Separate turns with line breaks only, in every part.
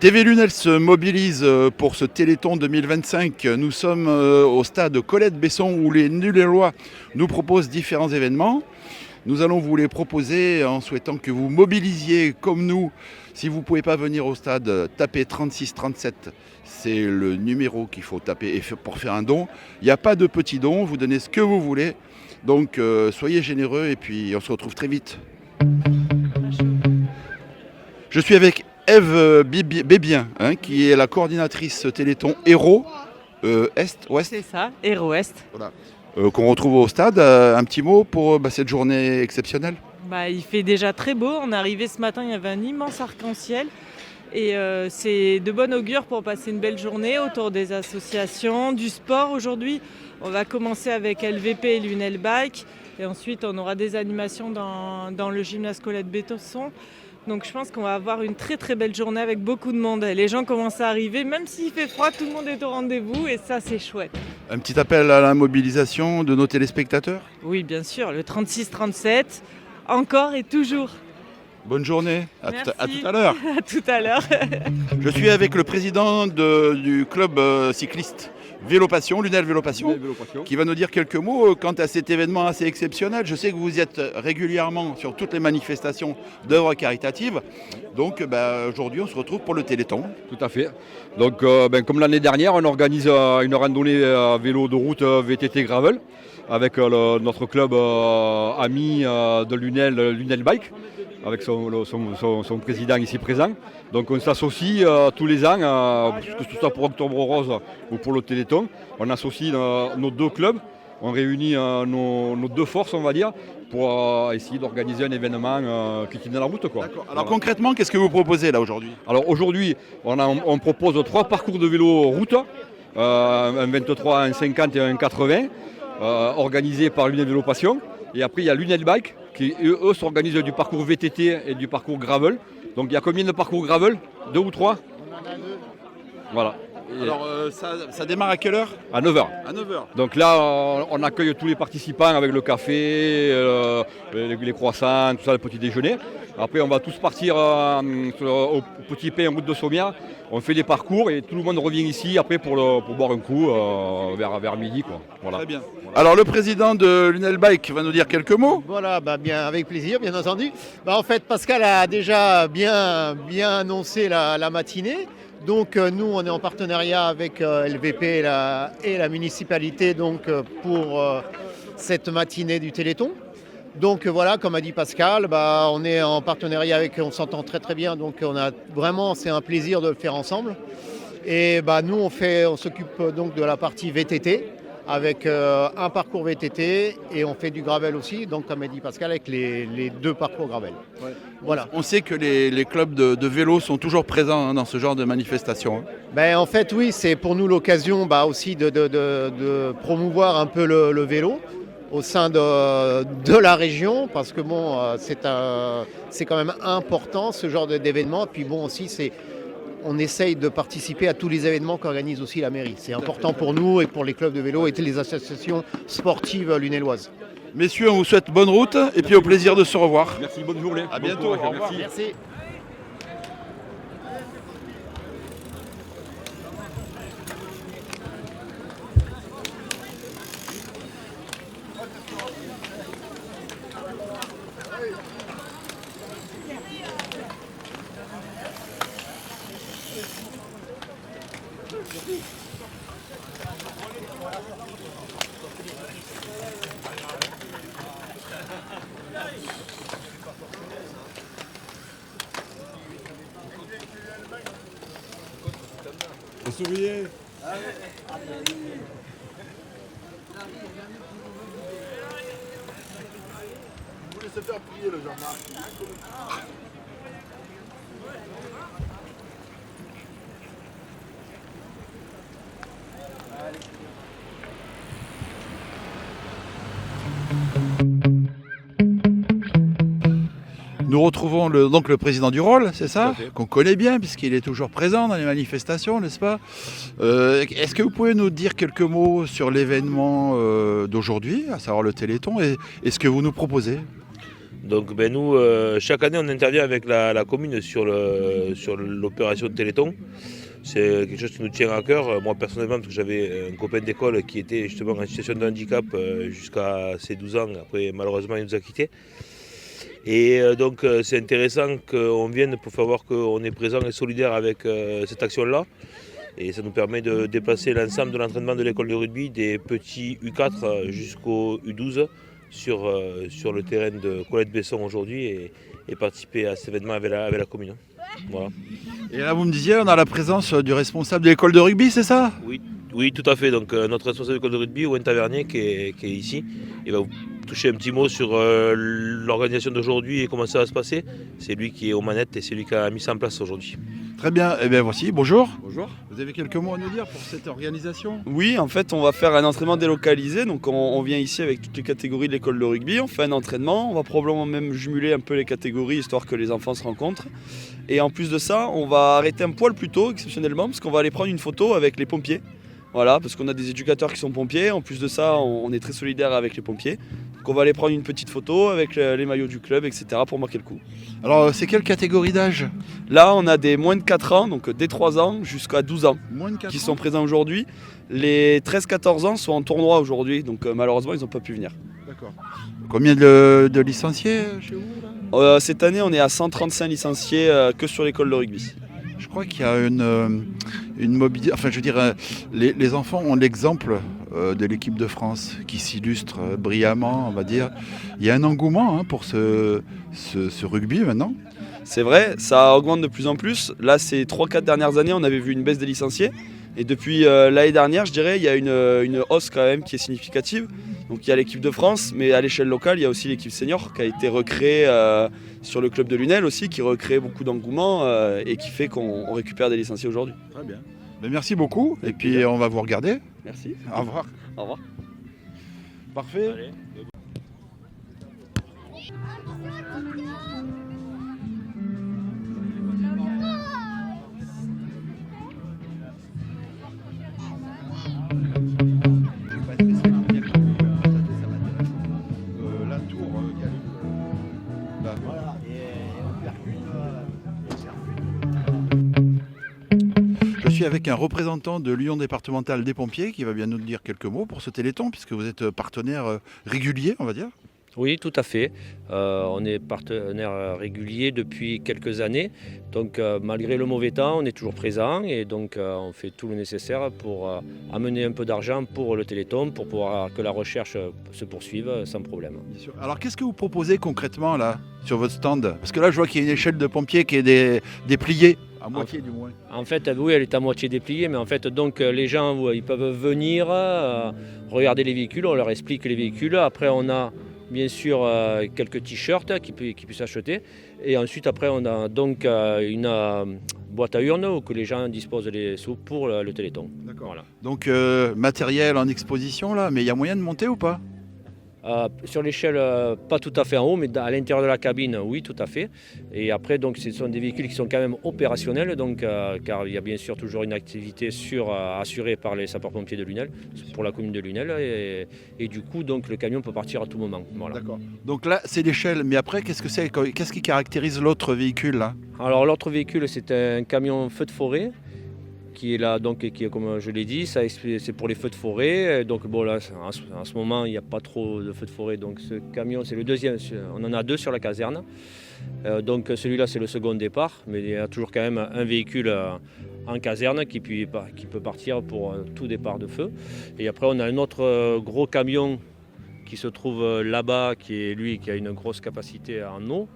TV Lunel se mobilise pour ce Téléthon 2025. Nous sommes au stade Colette-Besson où les Nulélois nous proposent différents événements. Nous allons vous les proposer en souhaitant que vous mobilisiez comme nous. Si vous ne pouvez pas venir au stade, tapez 3637. C'est le numéro qu'il faut taper pour faire un don. Il n'y a pas de petits dons, vous donnez ce que vous voulez. Donc soyez généreux et puis on se retrouve très vite. Je suis avec Ève Bébien, qui est la coordinatrice Téléthon Héros Est-Ouest.
C'est ça, Héros Est.
Voilà. Qu'on retrouve au stade. Un petit mot pour cette journée exceptionnelle.
Il fait déjà très beau. On est arrivé ce matin, il y avait un immense arc-en-ciel. Et c'est de bon augure pour passer une belle journée autour des associations, du sport aujourd'hui. On va commencer avec LVP et Lunel Bike. Et ensuite, on aura des animations dans le gymnase Colette-Besson. Donc je pense qu'on va avoir une très très belle journée avec beaucoup de monde. Les gens commencent à arriver, même s'il fait froid, tout le monde est au rendez-vous et ça c'est chouette.
Un petit appel à la mobilisation de nos téléspectateurs ?
Oui, bien sûr, le 36-37, encore et toujours.
Bonne journée, à tout à l'heure.
À tout à l'heure.
Je suis avec le président du club cycliste Vélo Passion, Lunel Vélo Passion, qui va nous dire quelques mots quant à cet événement assez exceptionnel. Je sais que vous y êtes régulièrement sur toutes les manifestations d'œuvres caritatives. Donc aujourd'hui, on se retrouve pour le Téléthon.
Tout à fait. Donc comme l'année dernière, on organise une randonnée vélo de route VTT Gravel avec notre club ami de Lunel Bike, avec son président ici présent. Donc on s'associe tous les ans, que ce soit pour Octobre Rose ou pour le Téléthon. On associe nos deux clubs, on réunit nos deux forces, on va dire, pour essayer d'organiser un événement qui tienne la route. Quoi.
Alors voilà. Concrètement, qu'est-ce que vous proposez là aujourd'hui ?
Alors aujourd'hui, on propose 3 parcours de vélo route, un 23, un 50 et un 80, organisés par Lunel Vélo Passion. Et après, il y a Lunel Bike, qui eux s'organisent du parcours VTT et du parcours gravel. Donc il y a combien de parcours gravel ? 2 ou 3 ?
On en a 2.
Voilà.
Alors ça démarre à quelle heure ?
À 9h.
À 9h.
Donc là, on accueille tous les participants avec le café, les croissants, tout ça, le petit déjeuner. Après, on va tous partir au Petit Pain en route de Sommières. On fait des parcours et tout le monde revient ici après pour boire un coup vers midi. Quoi. Voilà.
Très bien. Alors le président de Lunel Bike va nous dire quelques mots.
Voilà, bien, avec plaisir, bien entendu. En fait, Pascal a déjà bien annoncé la matinée. Donc nous, on est en partenariat avec LVP et la municipalité pour cette matinée du Téléthon. Donc voilà, comme a dit Pascal, on est en partenariat on s'entend très très bien. Donc c'est un plaisir de le faire ensemble. Et nous, on s'occupe donc de la partie VTT avec un parcours VTT et on fait du gravel aussi. Donc comme a dit Pascal, avec les 2 parcours gravel.
Ouais.
Voilà.
On sait que les clubs de vélo sont toujours présents dans ce genre de manifestation.
En fait, oui, c'est pour nous l'occasion aussi de promouvoir un peu le vélo au sein de la région, parce que c'est quand même important ce genre d'événement. Puis aussi, on essaye de participer à tous les événements qu'organise aussi la mairie. C'est important pour nous et pour les clubs de vélo et les associations sportives lunéloises.
Messieurs, on vous souhaite bonne route et puis au plaisir de se revoir.
Merci, bonne journée.
À bientôt. Au revoir.
Merci.
Souriez. Vous voulez se faire plier le Jean-Marc.
Nous retrouvons donc le président du rôle, c'est ça ? Qu'on connaît bien puisqu'il est toujours présent dans les manifestations, n'est-ce pas ? Est-ce que vous pouvez nous dire quelques mots sur l'événement d'aujourd'hui, à savoir le Téléthon, et ce que vous nous proposez ?
Donc nous, chaque année, on intervient avec la commune sur l'opération de Téléthon. C'est quelque chose qui nous tient à cœur. Moi personnellement, parce que j'avais un copain d'école qui était justement en situation de handicap jusqu'à ses 12 ans. Après, malheureusement, il nous a quittés. Et donc c'est intéressant qu'on vienne pour faire voir qu'on est présent et solidaire avec cette action-là. Et ça nous permet de déplacer l'ensemble de l'entraînement de l'école de rugby des petits U4 jusqu'au U12 sur le terrain de Colette-Besson aujourd'hui et participer à cet événement avec la commune. Voilà.
Et là, vous me disiez, on a la présence du responsable de l'école de rugby, c'est ça?
Oui, tout à fait. Donc notre responsable de l'école de rugby, Owen Tavernier, qui est ici, il va vous toucher un petit mot sur l'organisation d'aujourd'hui et comment ça va se passer. C'est lui qui est aux manettes et c'est lui qui a mis ça en place aujourd'hui.
Très bien, et bien voici, bonjour.
Bonjour.
Vous avez quelques mots à nous dire pour cette organisation?
Oui, en fait, on va faire un entraînement délocalisé. Donc, on vient ici avec toutes les catégories de l'école de rugby. On fait un entraînement. On va probablement même jumeler un peu les catégories histoire que les enfants se rencontrent. Et en plus de ça, on va arrêter un poil plus tôt, exceptionnellement, parce qu'on va aller prendre une photo avec les pompiers. Voilà, parce qu'on a des éducateurs qui sont pompiers. En plus de ça, on est très solidaires avec les pompiers. Donc, on va aller prendre une petite photo avec les maillots du club, etc. pour marquer le coup.
Alors, c'est quelle catégorie d'âge?
Là, on a des moins de 4 ans, donc dès 3 ans jusqu'à 12 ans.
Moins de 4
qui
ans.
sont présents aujourd'hui. Les 13-14 ans sont en tournoi aujourd'hui, donc malheureusement ils n'ont pas pu venir.
D'accord. Combien de licenciés chez vous là?
Cette année on est à 135 licenciés que sur l'école de rugby.
Je crois qu'il y a une mobilité. Enfin, je veux dire, les enfants ont l'exemple de l'équipe de France qui s'illustre brillamment, on va dire. Il y a un engouement pour ce rugby maintenant.
C'est vrai, ça augmente de plus en plus. Là, ces 3-4 dernières années, on avait vu une baisse des licenciés. Et depuis l'année dernière, je dirais, il y a une hausse quand même qui est significative. Donc il y a l'équipe de France, mais à l'échelle locale, il y a aussi l'équipe senior qui a été recréée sur le club de Lunel aussi, qui recrée beaucoup d'engouement et qui fait qu'on récupère des licenciés aujourd'hui.
Très bien. Ben, merci beaucoup. Et puis on va vous regarder.
Merci.
Au revoir.
Au revoir.
Parfait.
Allez.
La tour, là. Je suis avec un représentant de l'Union départementale des pompiers qui va bien nous dire quelques mots pour ce Téléthon, puisque vous êtes partenaire régulier, on va dire.
Oui, tout à fait. On est partenaire régulier depuis quelques années. Donc malgré le mauvais temps, on est toujours présent et donc on fait tout le nécessaire pour amener un peu d'argent pour le Téléthon, pour pouvoir que la recherche se poursuive sans problème.
Bien sûr. Alors qu'est-ce que vous proposez concrètement là, sur votre stand? Parce que là je vois qu'il y a une échelle de pompiers qui est dépliée, à moitié du moins.
En fait, oui, elle est à moitié dépliée, mais en fait, donc les gens, ils peuvent venir regarder les véhicules, on leur explique les véhicules. Après, on a bien sûr quelques t-shirts qu'ils puissent acheter. Et ensuite, après, on a donc une boîte à urnes où que les gens disposent des sous pour le Téléthon.
D'accord.
Voilà.
Donc matériel en exposition là, mais il y a moyen de monter ou pas?
Sur l'échelle, pas tout à fait en haut, mais à l'intérieur de la cabine, oui, tout à fait. Et après, donc, ce sont des véhicules qui sont quand même opérationnels, donc, car il y a bien sûr toujours une activité assurée par les sapeurs-pompiers de Lunel, pour la commune de Lunel, et du coup, donc, le camion peut partir à tout moment. Voilà.
D'accord. Donc là, c'est l'échelle, mais après, qu'est-ce qui caractérise l'autre véhicule là?
Alors, l'autre véhicule, c'est un camion feu de forêt, qui est là, donc, qui est, comme je l'ai dit, c'est pour les feux de forêt. Donc bon, là, en ce moment, il n'y a pas trop de feux de forêt. Donc ce camion, c'est le deuxième. On en a deux sur la caserne. Donc celui-là, c'est le second départ. Mais il y a toujours quand même un véhicule en caserne qui peut partir pour tout départ de feu. Et après, on a un autre gros camion qui se trouve là-bas, qui a une grosse capacité en eau.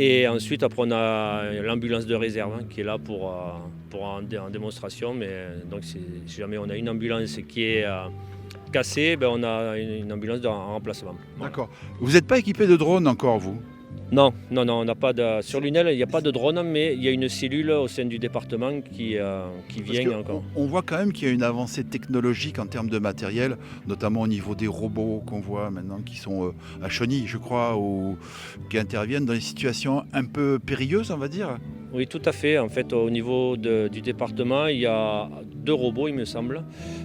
Et ensuite, après, on a l'ambulance de réserve qui est là en démonstration. Mais donc, si jamais on a une ambulance qui est cassée, ben, on a une ambulance en remplacement. Voilà.
D'accord. Vous n'êtes pas équipé de drone encore, vous?
Non, on n'a pas de. Sur Lunel, il n'y a pas de drone, mais il y a une cellule au sein du département qui vient encore.
On voit quand même qu'il y a une avancée technologique en termes de matériel, notamment au niveau des robots qu'on voit maintenant qui sont à Cheny, je crois, ou qui interviennent dans des situations un peu périlleuses, on va dire.
Oui, tout à fait. En fait, au niveau du département, il y a 2 robots, il me semble.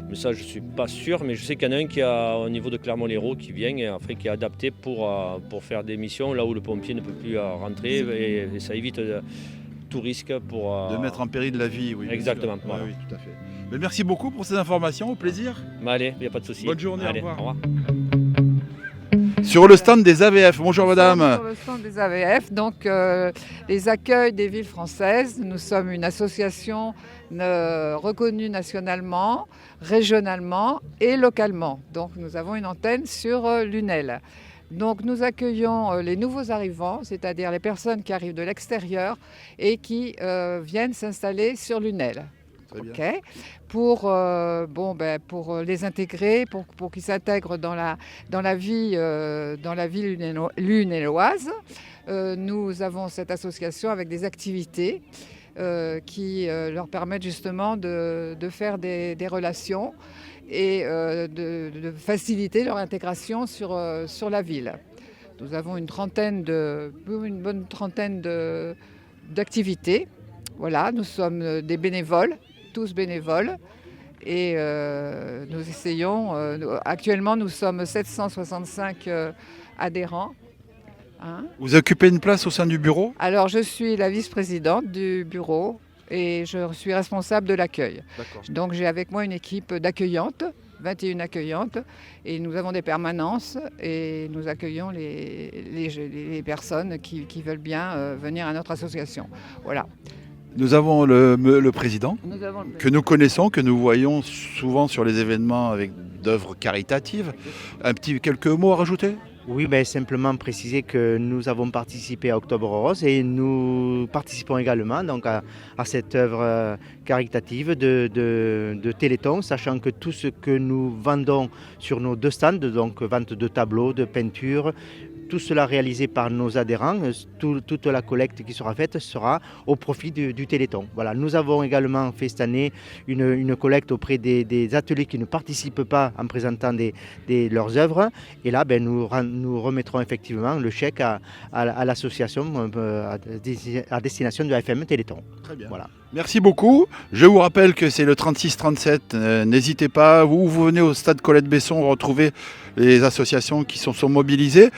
Mais ça, je ne suis pas sûr. Mais je sais qu'il y en a un qui a au niveau de Clermont-Lérault qui vient et après qui est adapté pour faire des missions là où le pompier ne peut plus rentrer. Et ça évite tout risque pour...
De mettre en péril la vie, oui. bien
Exactement,
sûr.
voilà.
Oui, tout à fait. Mais merci beaucoup pour ces informations, au plaisir.
Mais allez, il n'y a pas de souci.
Bonne journée,
Allez,
au revoir.
Au revoir.
Sur le stand des AVF, bonjour madame.
Sur le stand des AVF, donc les accueils des villes françaises. Nous sommes une association reconnue nationalement, régionalement et localement. Donc nous avons une antenne sur Lunel. Donc nous accueillons les nouveaux arrivants, c'est-à-dire les personnes qui arrivent de l'extérieur et qui viennent s'installer sur Lunel. Okay. Pour les intégrer, pour qu'ils s'intègrent dans la vie lunelloise. Nous avons cette association avec des activités qui leur permettent justement de faire des relations et de faciliter leur intégration sur la ville. Nous avons une bonne trentaine d'activités. Voilà, nous sommes des bénévoles, tous bénévoles, et nous essayons, actuellement nous sommes 765 adhérents. Hein.
Vous occupez une place au sein du bureau?
Alors je suis la vice-présidente du bureau et je suis responsable de l'accueil. Donc j'ai avec moi une équipe d'accueillantes, 21 accueillantes, et nous avons des permanences et nous accueillons les personnes qui veulent bien venir à notre association. Voilà.
Nous avons le président, que nous connaissons, que nous voyons souvent sur les événements avec d'œuvres caritatives. Quelques mots à rajouter?
Oui, simplement préciser que nous avons participé à Octobre Rose et nous participons également donc, à cette œuvre caritative de Téléthon, sachant que tout ce que nous vendons sur nos 2 stands, donc vente de tableaux, de peintures, tout cela réalisé par nos adhérents, toute la collecte qui sera faite sera au profit du Téléthon. Voilà. Nous avons également fait cette année une collecte auprès des ateliers qui ne participent pas en présentant leurs œuvres. Et là, nous remettrons effectivement le chèque à l'association à destination de AFM Téléthon.
Très bien.
Voilà.
Merci beaucoup. Je vous rappelle que c'est le 36-37. N'hésitez pas, vous venez au stade Colette Besson retrouver les associations qui sont mobilisées.